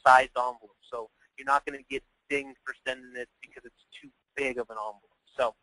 sized envelope. So you're not going to get dinged for sending it because it's too big of an envelope. So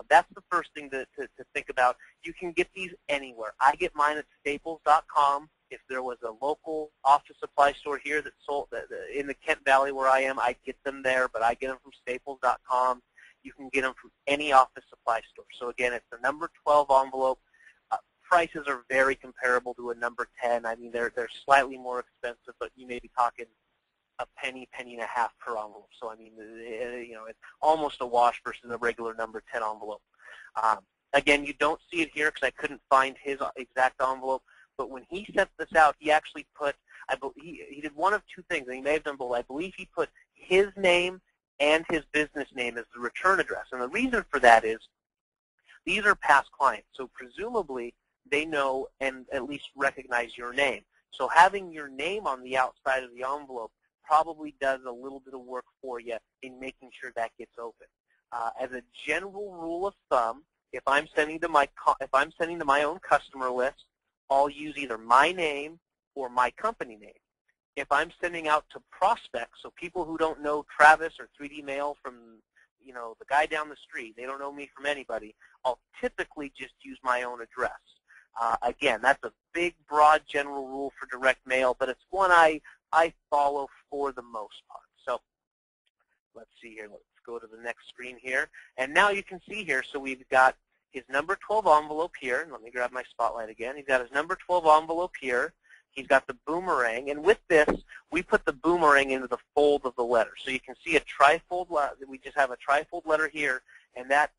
that's the first thing to think about. You can get these anywhere. I get mine at Staples.com. If there was a local office supply store here that sold in the Kent Valley where I am, I'd get them there, but I get them from Staples.com. You can get them from any office supply store. So again, it's the number 12 envelope. Prices are very comparable to a number 10. I mean, they're slightly more expensive, but you may be talking a penny, penny and a half per envelope. So I mean, you know, it's almost a wash versus a regular number 10 envelope. Again, you don't see it here because I couldn't find his exact envelope. But when he sent this out, he actually put, he did one of two things, and he may have done both. I believe he put his name and his business name as the return address. And the reason for that is these are past clients. So presumably they know and at least recognize your name. So having your name on the outside of the envelope probably does a little bit of work for you in making sure that gets open. As a general rule of thumb, if I'm sending to my own customer list, I'll use either my name or my company name. If I'm sending out to prospects, so people who don't know Travis or 3D Mail from, you know, the guy down the street, they don't know me from anybody, I'll typically just use my own address. Again, that's a big, broad general rule for direct mail, but it's one I follow for the most part. So let's see here. Let's go to the next screen here. And now you can see here, so we've got his number 12 envelope here. Let me grab my spotlight again. He's got his number 12 envelope here. He's got the boomerang. And with this, we put the boomerang into the fold of the letter. So you can see a trifold. We just have a trifold letter here. And that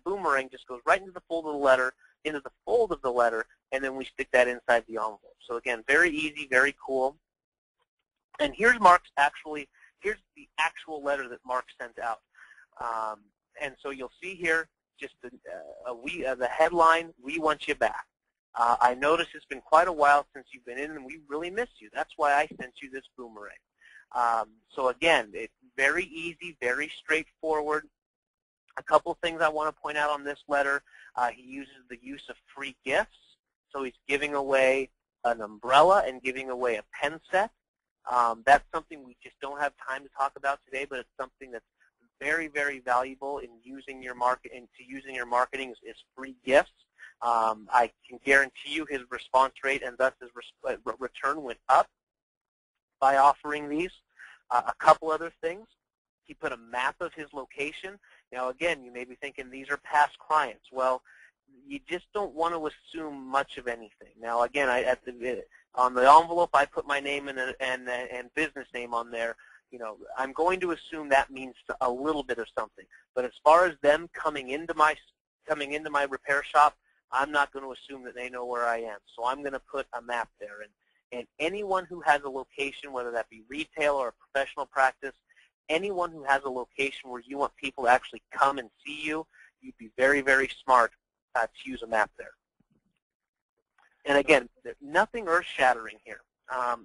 boomerang just goes right into the fold of the letter, and then we stick that inside the envelope. So again, very easy, very cool. And here's here's the actual letter that Mark sent out. And so you'll see here just the headline, "We want you back." I notice it's been quite a while since you've been in, and we really miss you. That's why I sent you this boomerang. So again, it's very easy, very straightforward. A couple things I want to point out on this letter. He uses the use of free gifts. So he's giving away an umbrella and giving away a pen set. That's something we just don't have time to talk about today, but it's something that's very, very valuable in using your marketing is free gifts. I can guarantee you his response rate and thus his return went up by offering these. A couple other things. He put a map of his location. Now, again, you may be thinking these are past clients. Well, you just don't want to assume much of anything. Now, again, on the envelope, I put my name and business name on there. You know, I'm going to assume that means a little bit of something. But as far as them coming into my repair shop, I'm not going to assume that they know where I am. So I'm going to put a map there. And anyone who has a location, whether that be retail or a professional practice, anyone who has a location where you want people to actually come and see you, you'd be very, very smart to use a map there. And again, nothing earth-shattering here.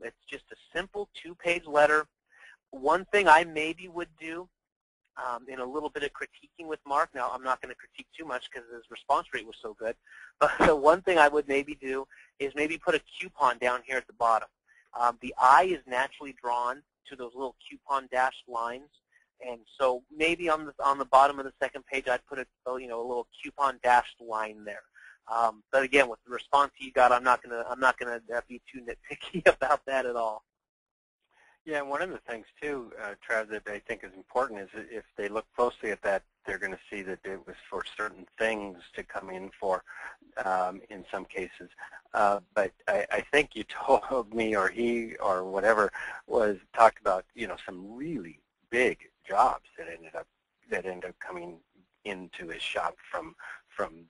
It's just a simple 2-page letter. One thing I maybe would do in a little bit of critiquing with Mark, now I'm not going to critique too much because his response rate was so good, but the one thing I would maybe do is maybe put a coupon down here at the bottom. The eye is naturally drawn to those little coupon dashed lines, and so maybe on the bottom of the second page I'd put a little coupon dashed line there. But again, with the response you got, I'm not gonna be too nitpicky about that at all. Yeah, and one of the things too, Trav, that I think is important is that if they look closely at that, they're going to see that it was for certain things to come in for, in some cases. But I think you told me, or he, or whatever, talked about some really big jobs that ended up coming into his shop from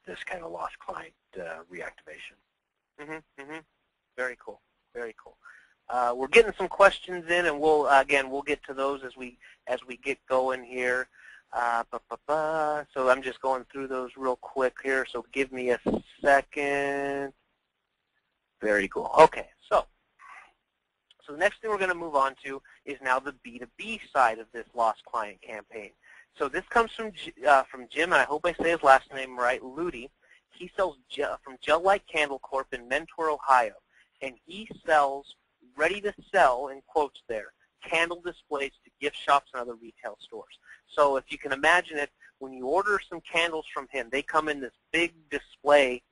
this kind of lost client reactivation. Very cool. Very cool. We're getting some questions in, and we'll get to those as we get going here. So I'm just going through those real quick here. So give me a second. Very cool. Okay. So the next thing we're going to move on to is now the B2B side of this lost client campaign. So this comes from Jim, and I hope I say his last name right, Ludi. He sells from Gel Light Candle Corp in Mentor, Ohio, and he sells ready to sell, in quotes there, candle displays to gift shops and other retail stores. So if you can imagine it, when you order some candles from him, they come in this big display,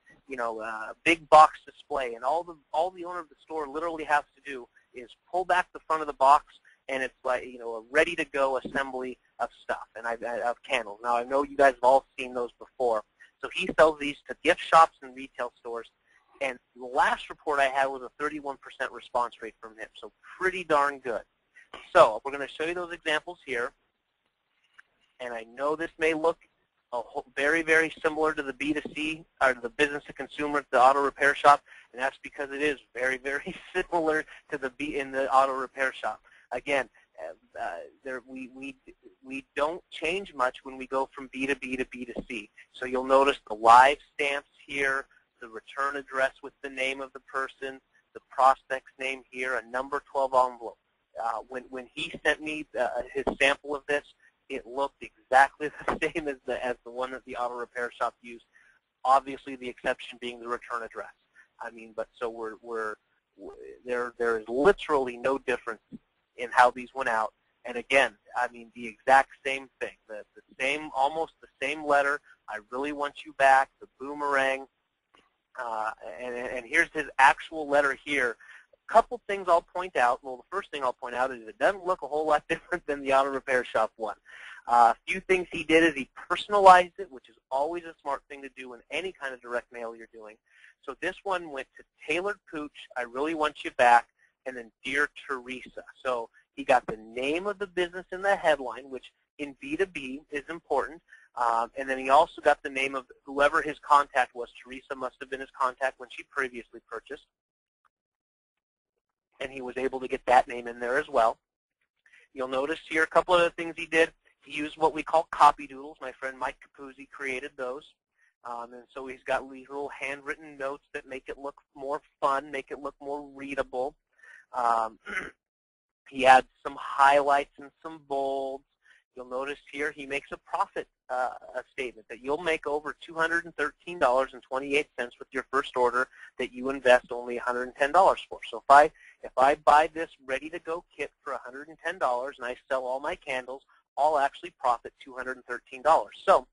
big box display, and all the owner of the store literally has to do is pull back the front of the box, and it's like a ready-to-go assembly of stuff and of candles. Now I know you guys have all seen those before. So he sells these to gift shops and retail stores. And the last report I had was a 31% response rate from him, so pretty darn good. So we're going to show you those examples here. And I know this may look very, very similar to the B2C, or to the business to consumer, the auto repair shop, and that's because it is very, very similar to the in the auto repair shop. Again, we don't change much when we go from B2B to B2C. So you'll notice the live stamps here, the return address with the name of the person, the prospect's name here, a number 12 envelope. When he sent me his sample of this, it looked exactly the same as the one that the auto repair shop used. Obviously, the exception being the return address. I mean, but so there is literally no difference in how these went out. And again, I mean, the exact same thing, almost the same letter. I really want you back, the boomerang. And here's his actual letter here. A couple things I'll point out. Well, the first thing I'll point out is it doesn't look a whole lot different than the auto repair shop one. A few things he did is he personalized it, which is always a smart thing to do in any kind of direct mail you're doing. So this one went to Tailored Pooch, I really want you back, and then Dear Teresa. So he got the name of the business in the headline, which in B2B is important. And then he also got the name of whoever his contact was. Teresa must have been his contact when she previously purchased. And he was able to get that name in there as well. You'll notice here a couple of the things he did. He used what we call copy doodles. My friend Mike Capuzzi created those. And so he's got these little handwritten notes that make it look more fun, make it look more readable. He adds some highlights and some bolds. You'll notice here he makes a profit statement that you'll make over $213.28 with your first order that you invest only $110 for. So if I buy this ready-to-go kit for $110 and I sell all my candles, I'll actually profit $213. So,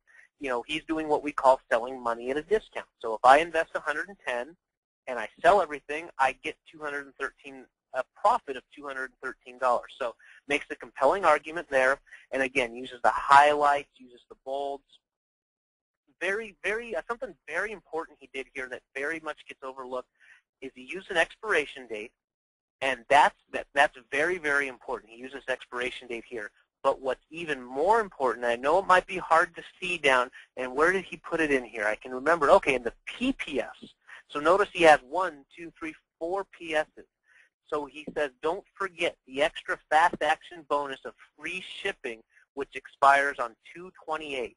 he's doing what we call selling money at a discount. So if I invest $110 and I sell everything, I get a profit of $213. So makes a compelling argument there, and again, uses the highlights, uses the bolds. Something very important he did here that very much gets overlooked is he used an expiration date, and that's very, very important. He uses expiration date here. But what's even more important, I know it might be hard to see down, and where did he put it in here? I can remember, okay, in the PPS. So notice he has 1, 2, 3, 4 PSs. So he says, don't forget the extra fast action bonus of free shipping, which expires on 2/28.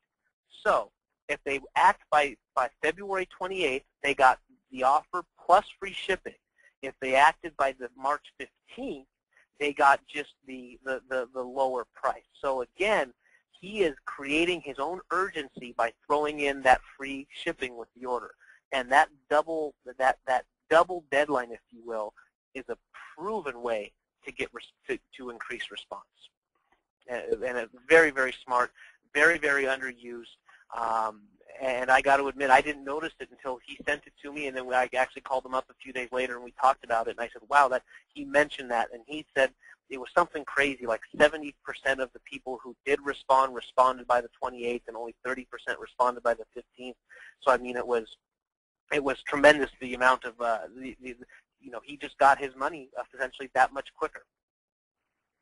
So if they act by February 28th, they got the offer plus free shipping. If they acted by the March 15th, they got just the lower price. So again, he is creating his own urgency by throwing in that free shipping with the order. And that double deadline, if you will, is a proven way to get to increase response. And it's very, very smart, very, very underused. And I got to admit, I didn't notice it until he sent it to me, and then I actually called him up a few days later and we talked about it. And I said, wow, he mentioned that, and he said it was something crazy, like 70% of the people who did responded by the 28th, and only 30% responded by the 15th. So I mean, it was tremendous, the amount of he just got his money essentially that much quicker.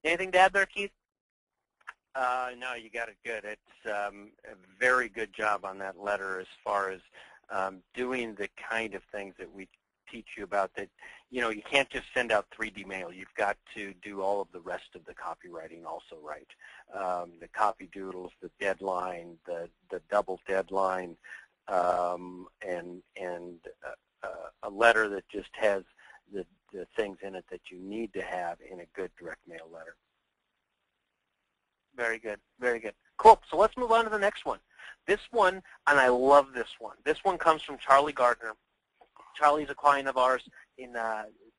Anything to add there, Keith? No, you got it good. It's a very good job on that letter as far as doing the kind of things that we teach you about, that you can't just send out 3D mail. You've got to do all of the rest of the copywriting also right. The copy doodles, the deadline, the double deadline, and a letter that just has the things in it that you need to have in a good direct mail letter. Very good, very good. Cool, so let's move on to the next one. This one, and I love this one. This one comes from Charlie Gardner. Charlie's a client of ours.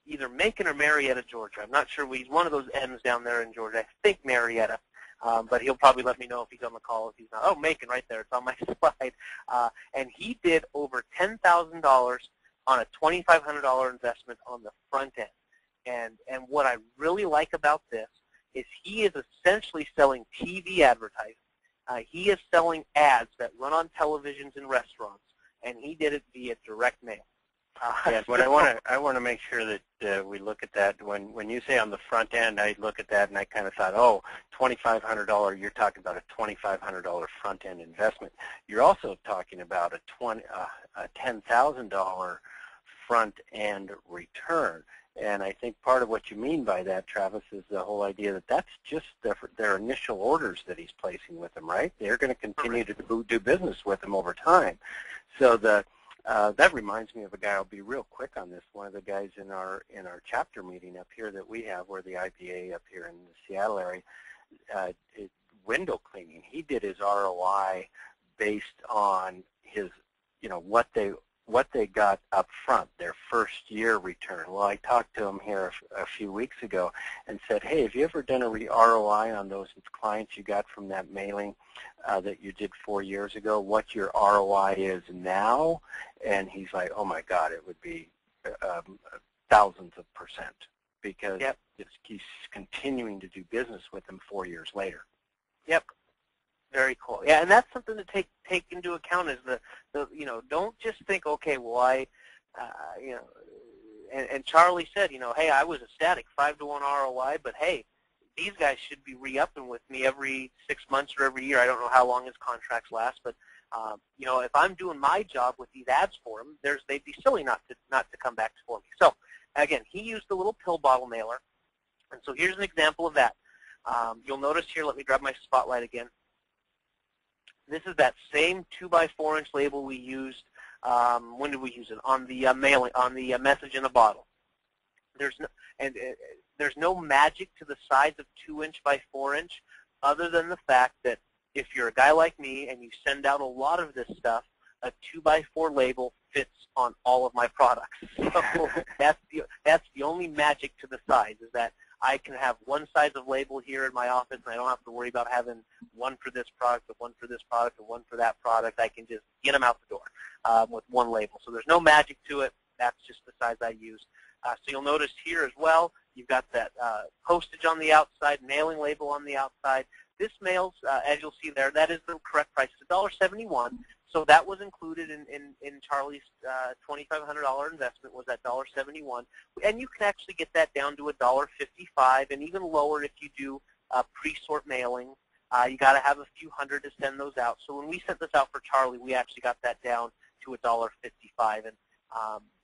either Macon or Marietta, Georgia. I'm not sure. He's one of those M's down there in Georgia. I think Marietta. But he'll probably let me know if he's on the call. If he's not, oh, Macon right there. It's on my slide. And he did over $10,000 on a $2,500 investment on the front end. And what I really like about this is he is essentially selling TV advertising. He is selling ads that run on televisions and restaurants, and he did it via direct mail. Yeah, but I want to make sure that we look at that. When you say on the front end, I look at that and I kind of thought, oh, $2,500. You're talking about a $2,500 front end investment. You're also talking about a $10,000 front end return. And I think part of what you mean by that, Travis, is the whole idea that that's just their initial orders that he's placing with them, right? They're going to continue to do business with them over time. So that reminds me of a guy. I'll be real quick on this. One of the guys in our chapter meeting up here that we have, we're the IBA up here in the Seattle area, window cleaning. He did his ROI based on his, what they got up front, their first year return. Well, I talked to him here a few weeks ago and said, hey, have you ever done a ROI on those clients you got from that mailing that you did 4 years ago, what your ROI is now? And he's like, oh my God, it would be thousands of percent, because he's continuing to do business with them 4 years later. Yep. Very cool. Yeah, and that's something to take into account is the don't just think, okay, well and Charlie said, hey, I was ecstatic, 5-to-1 ROI, but hey, these guys should be re-upping with me every 6 months or every year. I don't know how long his contracts last, but if I'm doing my job with these ads for him, they'd be silly not to come back for me. So again, he used a little pill bottle mailer, and so here's an example of that. You'll notice here. Let me grab my spotlight again. This is that same 2x4-inch label we used. When did we use it? On the mailing, on the message in a bottle. There's no magic to the size of 2-inch by 4-inch, other than the fact that if you're a guy like me and you send out a lot of this stuff, a 2x4 label fits on all of my products. So that's the only magic to the size, is that I can have one size of label here in my office, and I don't have to worry about having one for this product, or one for this product, or one for that product. I can just get them out the door with one label. So there's no magic to it. That's just the size I use. So you'll notice here as well, you've got that postage on the outside, mailing label on the outside. This mails, as you'll see there, that is the correct price. It's $1.71. So that was included in Charlie's $2,500 investment, was that $1.71. And you can actually get that down to $1.55, and even lower if you do pre-sort mailing. You got to have a few hundred to send those out. So when we sent this out for Charlie, we actually got that down to $1.55.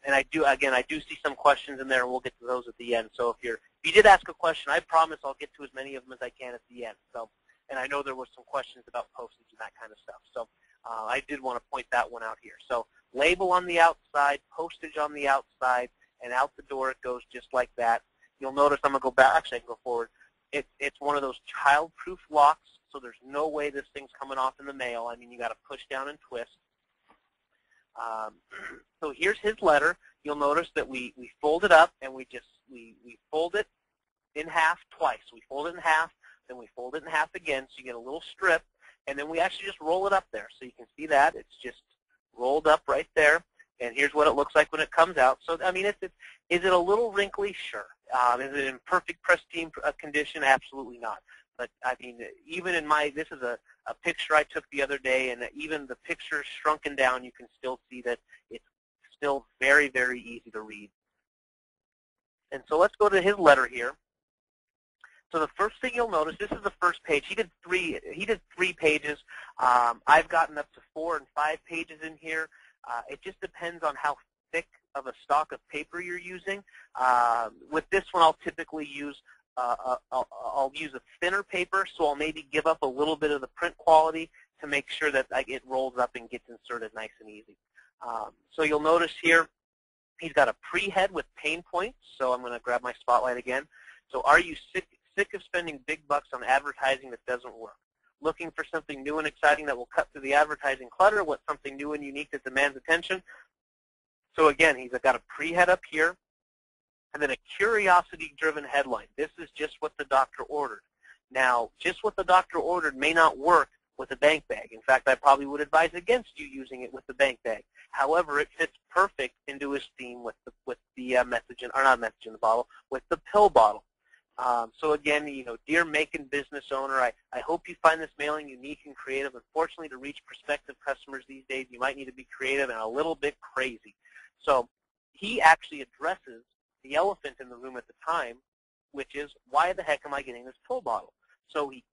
And I do see some questions in there, and we'll get to those at the end. So if you did ask a question, I promise I'll get to as many of them as I can at the end. So, and I know there were some questions about postage and that kind of stuff. So I did want to point that one out here. So label on the outside, postage on the outside, and out the door it goes just like that. You'll notice I'm going to go back. Actually, I can go forward. It's one of those child-proof locks, so there's no way this thing's coming off in the mail. I mean, you got to push down and twist. So here's his letter. You'll notice that we fold it up, and we fold it in half twice. We fold it in half, then we fold it in half again, so you get a little strip, and then we actually just roll it up there. So you can see that. It's just rolled up right there, and here's what it looks like when it comes out. So, I mean, is it a little wrinkly? Sure. Is it in perfect pristine condition? Absolutely not. But, I mean, even in this is a picture I took the other day, and even the picture shrunken down, you can still see that it's still very, very easy to read. And so let's go to his letter here. So the first thing you'll notice, this is the first page. He did three pages. I've gotten up to 4 and 5 pages in here. It just depends on how thick of a stock of paper you're using. With this one, I'll typically use I'll use a thinner paper, so I'll maybe give up a little bit of the print quality to make sure that it rolls up and gets inserted nice and easy. So you'll notice here, he's got a pre-head with pain points. So I'm going to grab my spotlight again. So are you sick of spending big bucks on advertising that doesn't work? Looking for something new and exciting that will cut through the advertising clutter? What's something new and unique that demands attention? So again, he's got a pre-head up here. and then a curiosity-driven headline. This is just what the doctor ordered. Now, just what the doctor ordered may not work with a bank bag. In fact, I probably would advise against you using it with the bank bag. However, it fits perfect into his theme with the message, or not message in the bottle, with the pill bottle. So again, dear make and business owner, I hope you find this mailing unique and creative. Unfortunately, to reach prospective customers these days, you might need to be creative and a little bit crazy. So he actually addresses the elephant in the room at the time, which is, why the heck am I getting this pill bottle? So he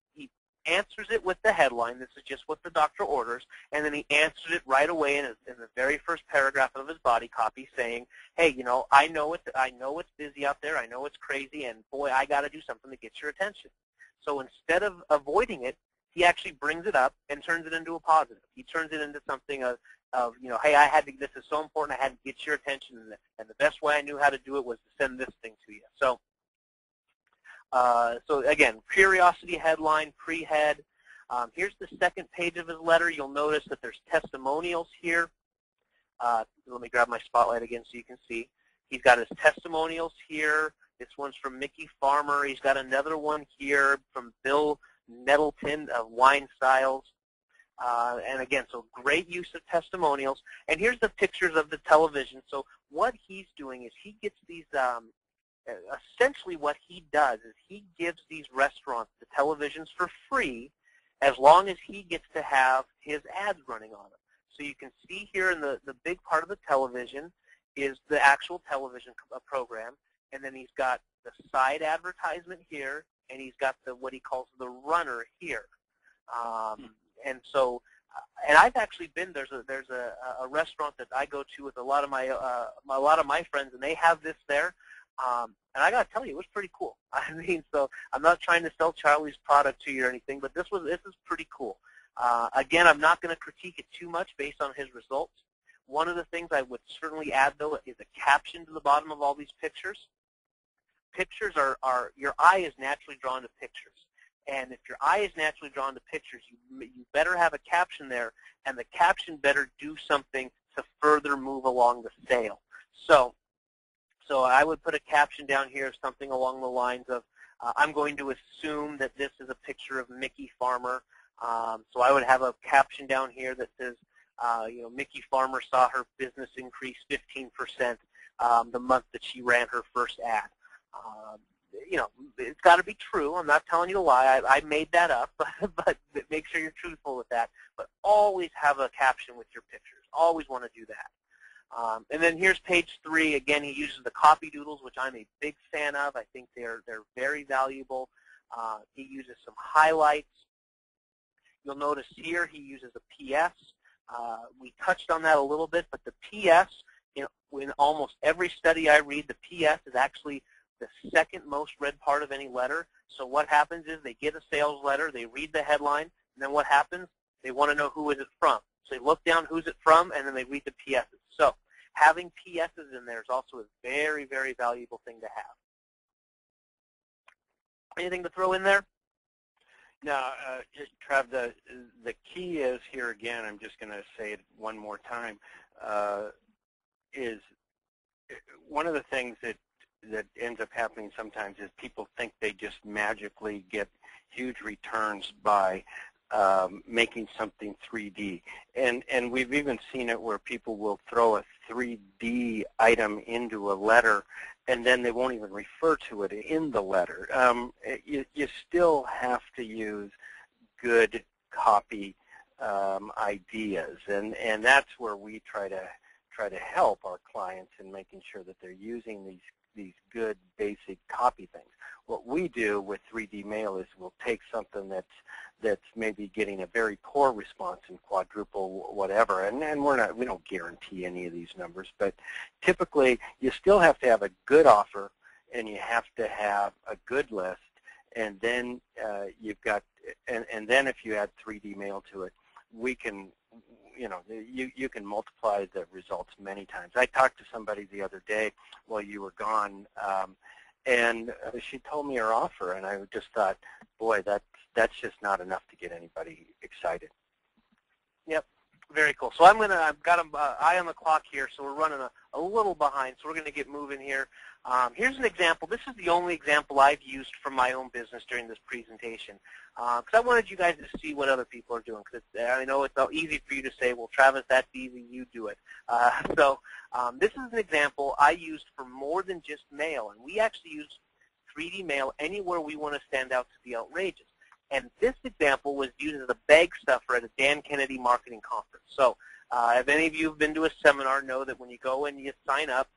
answers it with the headline, this is just what the doctor orders, and then he answers it right away in the very first paragraph of his body copy saying, hey, I know it's busy out there, I know it's crazy, and boy, I got to do something to get your attention. So instead of avoiding it, he actually brings it up and turns it into a positive. He turns it into something of hey, this is so important, I had to get your attention, and the best way I knew how to do it was to send this thing to you. So again, curiosity headline, pre-head. Here's the second page of his letter. You'll notice that there's testimonials here. Let me grab my spotlight again so you can see. He's got his testimonials here. This one's from Mickey Farmer. He's got another one here from Bill Nettleton of Wine Styles. And again, so great use of testimonials. And here's the pictures of the television. So what he's doing is he gets these essentially what he does is he gives these restaurants the televisions for free as long as he gets to have his ads running on them. So you can see here in the big part of the television is the actual television program, and then he's got the side advertisement here, and he's got what he calls the runner here. And so, and I've actually been, there's a restaurant that I go to with a lot of my friends, and they have this there. And I got to tell you, it was pretty cool. I mean, so I'm not trying to sell Charlie's product to you or anything, but this is pretty cool. Again, I'm not going to critique it too much based on his results. One of the things I would certainly add, though, is a caption to the bottom of all these pictures. Pictures are your eye is naturally drawn to pictures. And if your eye is naturally drawn to pictures, you better have a caption there, and the caption better do something to further move along the sale. So I would put a caption down here, something along the lines of, I'm going to assume that this is a picture of Mickey Farmer. So I would have a caption down here that says, Mickey Farmer saw her business increase 15% the month that she ran her first ad. It's got to be true. I'm not telling you to lie. I made that up, but make sure you're truthful with that. But always have a caption with your pictures. Always want to do that. And then here's page 3. Again, he uses the copy doodles, which I'm a big fan of. I think they're very valuable. He uses some highlights. You'll notice here he uses a PS. We touched on that a little bit, but the PS, in almost every study I read, the PS is actually the second most read part of any letter. So what happens is they get a sales letter, they read the headline, and then what happens? They want to know who is it from. So they look down who's it from, and then they read the PSs. So having PSs in there is also a very, very valuable thing to have. Anything to throw in there? Now, Trav, the key is here again, I'm just going to say it one more time, is one of the things that ends up happening sometimes is people think they just magically get huge returns by making something 3D. And we've even seen it where people will throw a 3D item into a letter and then they won't even refer to it in the letter. You still have to use good copy ideas, and that's where we try to help our clients in making sure that they're using these good basic copy things. What we do with 3D mail is we'll take something that's maybe getting a very poor response in quadruple whatever, and we don't guarantee any of these numbers, but typically you still have to have a good offer and you have to have a good list, and then you've got, and then if you add 3D mail to it, we can, you can multiply the results many times. I talked to somebody the other day while you were gone, and she told me her offer, and I just thought, boy, that's just not enough to get anybody excited. Yep. Very cool. So I've got an eye on the clock here, so we're running a little behind, so we're going to get moving here. Here's an example. This is the only example I've used for my own business during this presentation, because I wanted you guys to see what other people are doing, because I know it's easy for you to say, well, Travis, that's easy, you do it. This is an example I used for more than just mail, and we actually use 3D mail anywhere we want to stand out to be outrageous. And this example was used as a bag stuffer at a Dan Kennedy marketing conference. So if any of you have been to a seminar, know that when you go and you sign up,